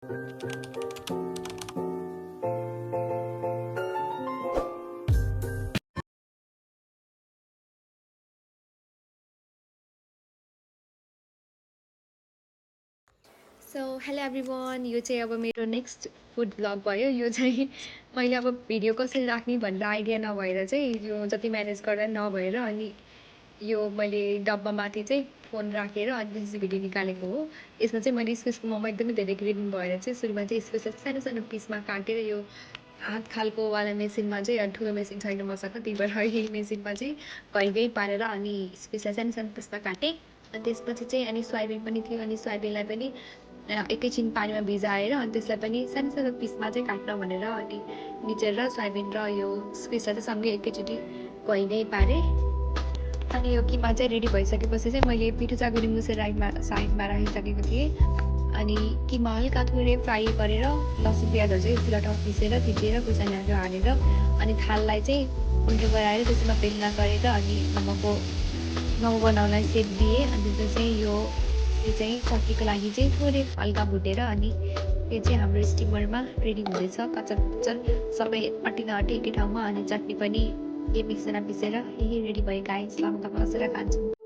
So hello everyone, यो चाहिँ अब मेरो नेक्स्ट फुड भ्लग भयो। यो चाहिँ मैले अब भिडियो कसरी राख्ने भनेर आइडिया नभएर चाहिँ यो जति म्यानेज गर्दा नभएर अनि यो मैले डब्बामाथि चाहिँ फोन राखेर अनि त्यसपछि भिडियो निकालेको हो। यसमा चाहिँ मैले इस्कुसको मोमो एकदमै धेरै क्रेभिङ भएर चाहिँ सुरुमा चाहिँ इस्कुसलाई सानो सानो पिसमा काटेर यो हात खालको वाला मेसिनमा चाहिँ ठुलो मेसिन छैन मसँग, त्यही भएर यही मेसिनमा चाहिँ घैकै पारेर अनि इस्कुसलाई सानो सानो पिसमा काटेँ। अनि त्यसपछि चाहिँ अनि सोयाबिन पनि थियो, अनि सोयाबिनलाई पनि एकैछिन पानीमा भिजाएर अनि त्यसलाई पनि सानो सानो पिसमा चाहिँ काट्न भनेर अनि निचेर सोयाबिन र यो इस्कुसलाई चाहिँ सँगै एकैचोटि घैकै पारेँ। अनि यो किमा चाहिँ रेडी भइसकेपछि चाहिँ मैले पिठो चाकुरी मुछेर साइडमा राखिसकेको थिएँ। अनि किमा हल्का थोरै फ्राई गरेर लसुन प्याजहरू चाहिँ सिलौटामा पिसेर थिचेर खुर्सानीहरू हालेर अनि थाललाई चाहिँ उल्टो गराएर त्यसमा बेलना गरेर अनि मोमो बनाउनलाई सेप दिएँ। अनि त्यो चाहिँ यो चाहिँ चटनीको लागि चाहिँ थोरै हल्का भुटेर अनि यो चाहिँ हाम्रो स्टिमरमा रेडी हुँदैछ। कचर सबै अट्टिन एकै ठाउँमा अनि चटनी पनि मिक्सरमा पिसेर यही रेडी भयो गाइस। ल म त बसेर खान्छु।